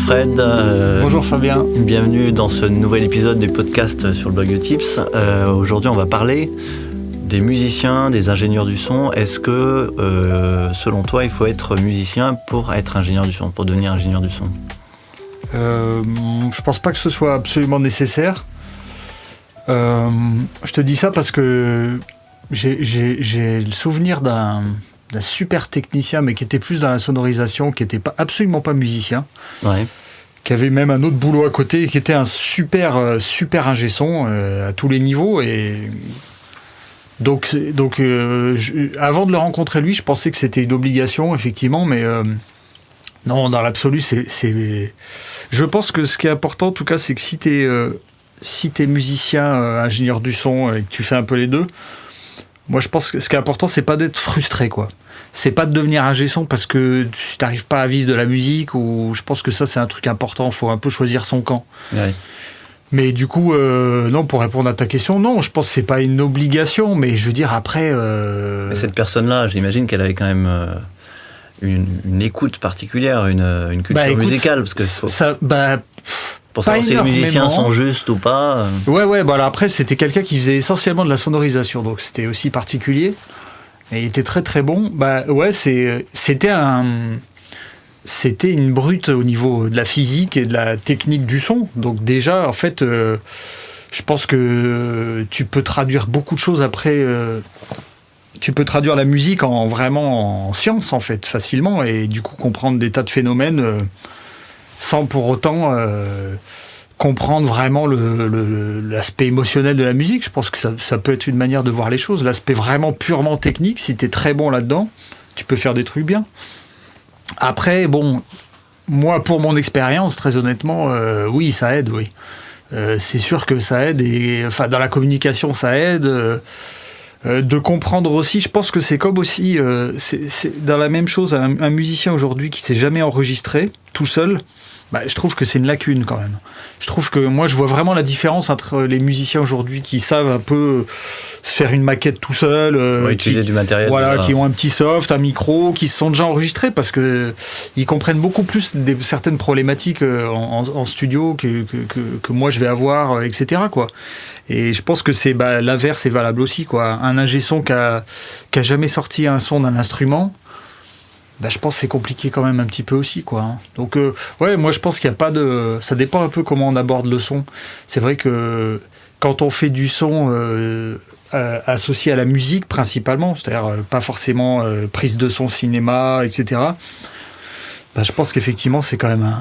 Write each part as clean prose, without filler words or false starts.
Fred. Bonjour Fabien. Bienvenue dans ce nouvel épisode du podcast sur le blog de Tips. Aujourd'hui, on va parler des musiciens, des ingénieurs du son. Est-ce que, selon toi, il faut être musicien pour être ingénieur du son, pour devenir ingénieur du son ? Je pense pas que ce soit absolument nécessaire. Je te dis ça parce que j'ai le souvenir d'un super technicien, mais qui était plus dans la sonorisation, qui était absolument pas musicien, qui avait même un autre boulot à côté, qui était un super ingé son à tous les niveaux. Et donc avant de le rencontrer lui, je pensais que c'était une obligation, effectivement, mais non, dans l'absolu, je pense que ce qui est important, en tout cas, c'est que si t'es musicien, ingénieur du son, et que tu fais un peu les deux, moi, je pense que ce qui est important, c'est pas d'être frustré, quoi. C'est pas de devenir ingé son parce que tu n'arrives pas à vivre de la musique, ou je pense que ça, c'est un truc important. Il faut un peu choisir son camp. Ouais. Mais du coup, non, pour répondre à ta question, non, je pense que c'est pas une obligation, mais je veux dire, après... Cette personne-là, j'imagine qu'elle avait quand même une écoute particulière, une culture musicale, parce que pour savoir si les musiciens sont justes ou pas. Ouais, bah alors après, c'était quelqu'un qui faisait essentiellement de la sonorisation, donc c'était aussi particulier. Et il était très très bon. Bah ouais, c'était une brute au niveau de la physique et de la technique du son. Donc déjà, en fait, je pense que tu peux traduire beaucoup de choses après. Tu peux traduire la musique vraiment en science, en fait, facilement, et du coup comprendre des tas de phénomènes sans pour autant comprendre vraiment l'aspect émotionnel de la musique. Je pense que ça peut être une manière de voir les choses. L'aspect vraiment purement technique, si tu es très bon là-dedans, tu peux faire des trucs bien. Après, bon, moi, pour mon expérience, très honnêtement, oui, ça aide, oui. C'est sûr que ça aide, et enfin, dans la communication, ça aide. De comprendre aussi, je pense que c'est comme aussi, c'est dans la même chose, un musicien aujourd'hui qui s'est jamais enregistré tout seul, je trouve que c'est une lacune quand même. Je trouve que moi je vois vraiment la différence entre les musiciens aujourd'hui qui savent un peu se faire une maquette tout seul, utiliser du matériel, qui ont un petit soft, un micro, qui se sont déjà enregistrés parce que ils comprennent beaucoup plus certaines problématiques en studio que moi je vais avoir, etc. quoi. Et je pense que l'inverse est valable aussi, quoi. Un ingé son qui a jamais sorti un son d'un instrument, je pense que c'est compliqué quand même un petit peu aussi, quoi. Donc ouais, moi je pense qu'il n'y a pas de... Ça dépend un peu comment on aborde le son. C'est vrai que quand on fait du son associé à la musique principalement, c'est-à-dire pas forcément prise de son cinéma, etc., je pense qu'effectivement c'est quand même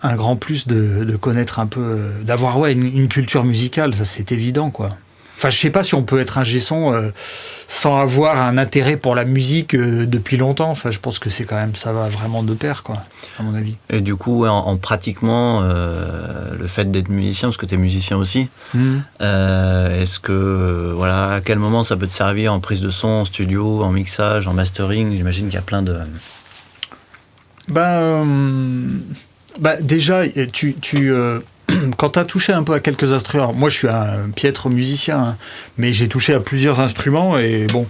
un grand plus de connaître un peu, d'avoir une culture musicale, ça c'est évident, quoi. Enfin, je sais pas si on peut être ingé son sans avoir un intérêt pour la musique depuis longtemps. Enfin, je pense que c'est quand même, ça va vraiment de pair, quoi, à mon avis. Et du coup, en pratiquement le fait d'être musicien, parce que tu es musicien aussi, est-ce que, à quel moment ça peut te servir en prise de son, en studio, en mixage, en mastering ? J'imagine qu'il y a plein de... Déjà, quand tu as touché un peu à quelques instruments, moi je suis un piètre musicien, mais j'ai touché à plusieurs instruments et bon,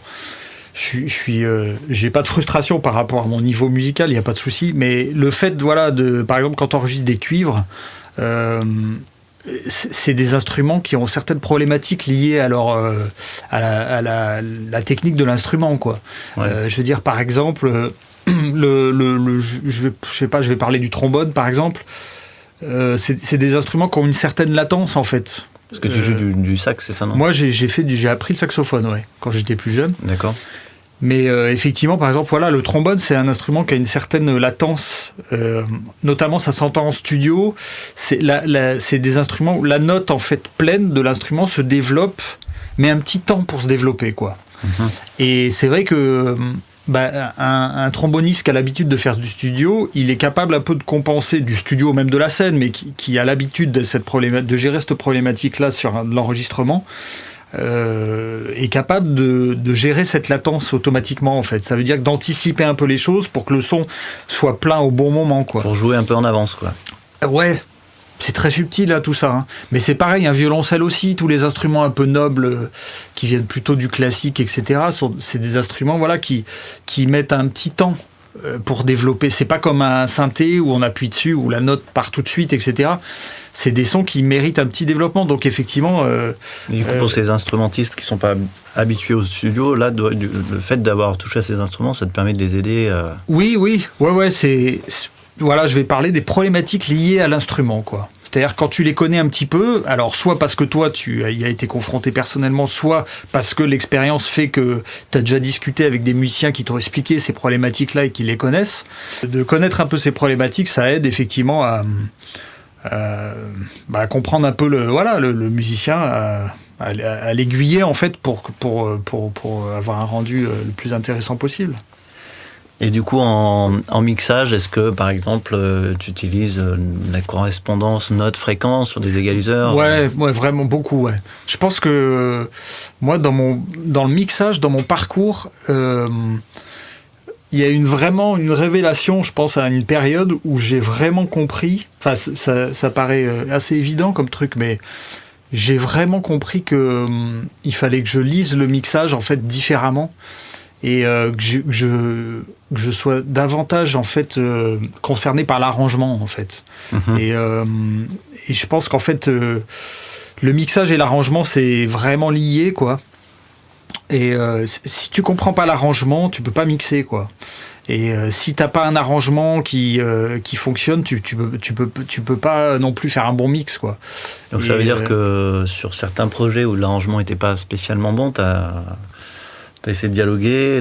j'ai pas de frustration par rapport à mon niveau musical, il n'y a pas de souci, mais le fait, par exemple, quand tu enregistres des cuivres, c'est des instruments qui ont certaines problématiques liées à la technique de l'instrument, quoi. Ouais. Je veux dire, par exemple, je vais parler du trombone, par exemple. C'est des instruments qui ont une certaine latence, en fait. Parce que tu joues du sax, c'est ça, non ? Moi, j'ai appris le saxophone, quand j'étais plus jeune. D'accord. Mais effectivement, par exemple, le trombone, c'est un instrument qui a une certaine latence. Notamment, ça s'entend en studio. C'est des instruments où la note, en fait, pleine de l'instrument se développe, mais un petit temps pour se développer, quoi. Et c'est vrai que... un tromboniste qui a l'habitude de faire du studio, il est capable un peu de compenser du studio, même de la scène, mais qui a l'habitude de gérer cette problématique-là sur de l'enregistrement, est capable de gérer cette latence automatiquement, en fait. Ça veut dire d'anticiper un peu les choses pour que le son soit plein au bon moment, quoi. Pour jouer un peu en avance, quoi. Ouais. C'est très subtil, tout ça. Mais c'est pareil, un violoncelle aussi, tous les instruments un peu nobles qui viennent plutôt du classique, etc., c'est des instruments qui mettent un petit temps pour développer. C'est pas comme un synthé où on appuie dessus, où la note part tout de suite, etc. C'est des sons qui méritent un petit développement. Donc effectivement... Et du coup, pour ces instrumentistes qui sont pas habitués au studio, là, le fait d'avoir touché à ces instruments, ça te permet de les aider Oui, ouais, voilà, je vais parler des problématiques liées à l'instrument, quoi. C'est-à-dire quand tu les connais un petit peu, alors soit parce que toi tu y as été confronté personnellement, soit parce que l'expérience fait que tu as déjà discuté avec des musiciens qui t'ont expliqué ces problématiques-là et qui les connaissent. De connaître un peu ces problématiques, ça aide effectivement à comprendre un peu le musicien, à l'aiguiller en fait pour avoir un rendu le plus intéressant possible. Et du coup, en mixage, est-ce que, par exemple, tu utilises la correspondance note-fréquence sur des égaliseurs ? Ouais, vraiment beaucoup, ouais. Je pense que moi, dans le mixage, dans mon parcours, il y a vraiment une révélation, je pense, à une période où j'ai vraiment compris, enfin, ça paraît assez évident comme truc, mais j'ai vraiment compris que il fallait que je lise le mixage, en fait, différemment. Et que je sois davantage en fait concerné par l'arrangement en fait. Mm-hmm. Et je pense qu'en fait le mixage et l'arrangement c'est vraiment lié quoi. Et si tu comprends pas l'arrangement, tu peux pas mixer quoi. Et si t'as pas un arrangement qui fonctionne, tu peux pas non plus faire un bon mix quoi. Donc ça veut dire que sur certains projets où l'arrangement était pas spécialement bon, t'as essayé de dialoguer,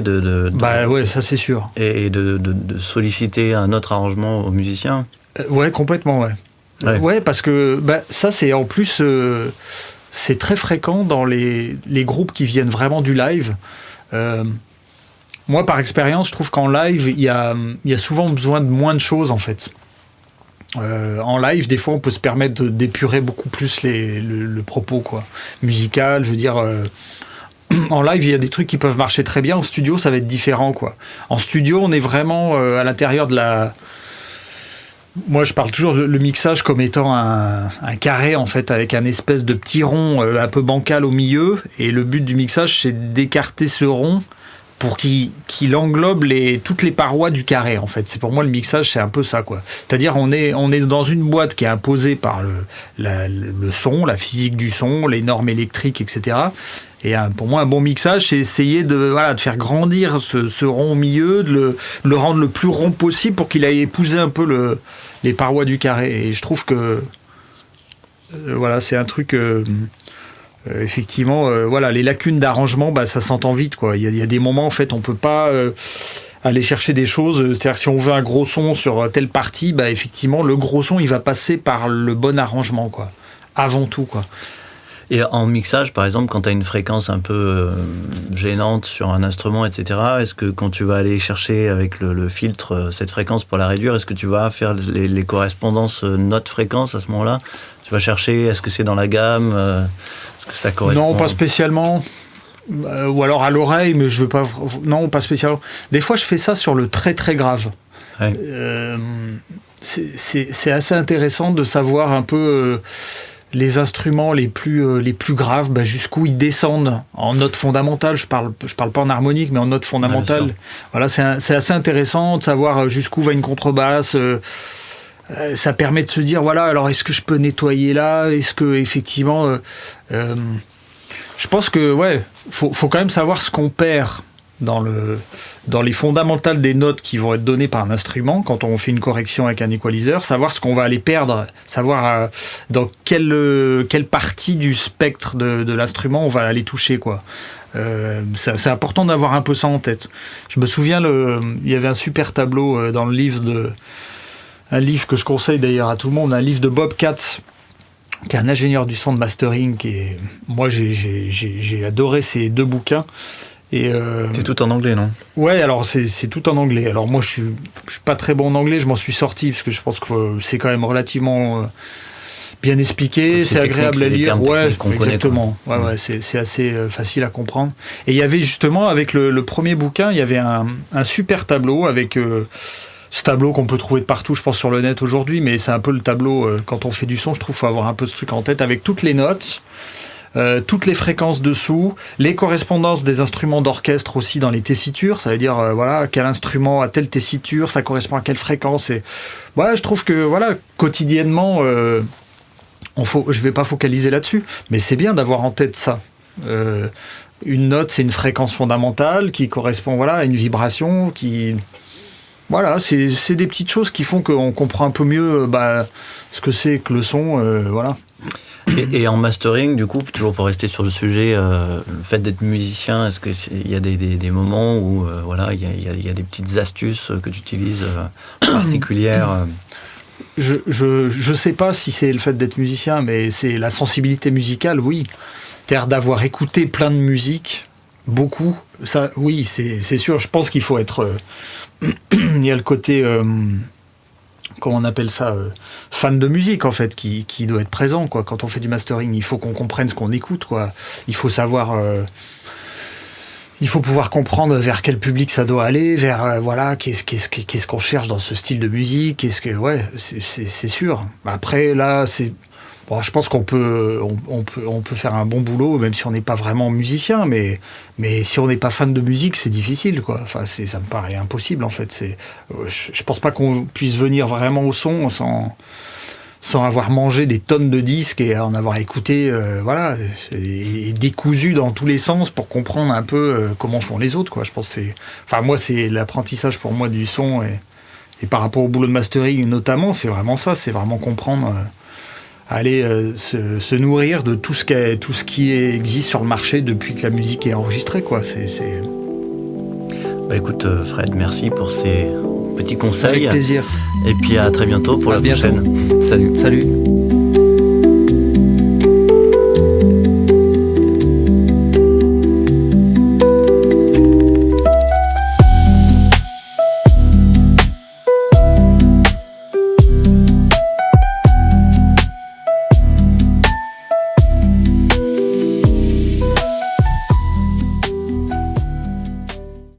Bah ouais, ça c'est sûr. Et de solliciter un autre arrangement aux musiciens. Ouais, complètement, ouais. Ouais, parce que ça c'est en plus c'est très fréquent dans les groupes qui viennent vraiment du live. Moi, par expérience, je trouve qu'en live, il y a souvent besoin de moins de choses en fait. En live, des fois, on peut se permettre d'épurer beaucoup plus le propos quoi, musical. Je veux dire. En live, il y a des trucs qui peuvent marcher très bien. En studio, ça va être différent, quoi. En studio, on est vraiment à l'intérieur de la... Moi, je parle toujours le mixage comme étant un carré, en fait, avec un espèce de petit rond un peu bancal au milieu. Et le but du mixage, c'est d'écarter ce rond pour qu'il englobe toutes les parois du carré, en fait. C'est pour moi, le mixage, c'est un peu ça, quoi. C'est-à-dire, on est dans une boîte qui est imposée par le son, la physique du son, les normes électriques, etc. Et pour moi, un bon mixage, c'est essayer de faire grandir ce rond au milieu, de le rendre le plus rond possible pour qu'il aille épouser un peu les parois du carré. Et je trouve que c'est un truc... effectivement, les lacunes d'arrangement, ça s'entend vite, quoi. Il y a des moments, en fait, on peut pas aller chercher des choses. C'est-à-dire que si on veut un gros son sur telle partie, effectivement, le gros son, il va passer par le bon arrangement, quoi. Avant tout, quoi. Et en mixage, par exemple, quand tu as une fréquence un peu gênante sur un instrument, etc., est-ce que quand tu vas aller chercher avec le filtre cette fréquence pour la réduire, est-ce que tu vas faire les correspondances note-fréquence à ce moment-là ? Tu vas chercher, est-ce que c'est dans la gamme ? Est-ce que ça correspond ? Non, pas spécialement. Ou alors à l'oreille, mais je veux pas... Non, pas spécialement. Des fois, je fais ça sur le très très grave. Ouais. C'est assez intéressant de savoir un peu... les instruments les plus graves, jusqu'où ils descendent en note fondamentale. Je parle pas en harmonique, mais en note fondamentale. Voilà, c'est assez intéressant de savoir jusqu'où va une contrebasse. Ça permet de se dire, alors est-ce que je peux nettoyer là ? Est-ce que effectivement, je pense que faut quand même savoir ce qu'on perd dans les fondamentales des notes qui vont être données par un instrument, quand on fait une correction avec un équaliseur, savoir ce qu'on va aller perdre, savoir dans quelle partie du spectre de l'instrument on va aller toucher, quoi. C'est important d'avoir un peu ça en tête. Je me souviens, il y avait un super tableau dans le livre un livre que je conseille d'ailleurs à tout le monde, un livre de Bob Katz, qui est un ingénieur du son de mastering, moi j'ai adoré ces 2 bouquins. C'est tout en anglais, non ? Ouais, alors c'est tout en anglais. Alors moi, je suis pas très bon en anglais, je m'en suis sorti, parce que je pense que c'est quand même relativement bien expliqué, c'est agréable à lire. Ouais, exactement. Ouais, c'est assez facile à comprendre. Et il y avait justement, avec le premier bouquin, il y avait un super tableau avec... ce tableau qu'on peut trouver de partout, je pense, sur le net aujourd'hui, mais c'est un peu le tableau, quand on fait du son, je trouve qu'il faut avoir un peu ce truc en tête, avec toutes les notes, toutes les fréquences dessous, les correspondances des instruments d'orchestre aussi dans les tessitures, ça veut dire voilà, quel instrument a telle tessiture, ça correspond à quelle fréquence. Et voilà, je trouve que voilà, quotidiennement, je vais pas focaliser là-dessus, mais c'est bien d'avoir en tête ça. Une note, c'est une fréquence fondamentale qui correspond voilà, à une vibration qui... Voilà, c'est des petites choses qui font qu'on comprend un peu mieux ce que c'est que le son, voilà. Et en mastering, du coup, toujours pour rester sur le sujet, le fait d'être musicien, est-ce qu'il y a des moments où voilà, il y a des petites astuces que tu utilises particulières Je sais pas si c'est le fait d'être musicien, mais c'est la sensibilité musicale, oui. C'est-à-dire d'avoir écouté plein de musique, beaucoup. Ça, oui, c'est sûr. Je pense qu'il faut être... il y a le côté... comment on appelle ça, fan de musique en fait, qui doit être présent quoi. Quand on fait du mastering, il faut qu'on comprenne ce qu'on écoute quoi. Il faut savoir, il faut pouvoir comprendre vers quel public ça doit aller, vers voilà qu'est-ce qu'on cherche dans ce style de musique, qu'est-ce que ouais, c'est sûr. Après là c'est bon, je pense qu'on peut faire un bon boulot même si on n'est pas vraiment musicien, mais si on n'est pas fan de musique, c'est difficile quoi. Enfin, ça me paraît impossible en fait. Je pense pas qu'on puisse venir vraiment au son sans avoir mangé des tonnes de disques et en avoir écouté voilà et décousu dans tous les sens pour comprendre un peu comment font les autres quoi. Je pense moi c'est l'apprentissage pour moi du son et par rapport au boulot de mastering notamment, c'est vraiment ça, c'est vraiment comprendre. Aller se nourrir de tout ce qui existe sur le marché depuis que la musique est enregistrée quoi. Bah écoute Fred, merci pour ces petits conseils. Avec plaisir. Et puis à très bientôt pour la prochaine. Salut.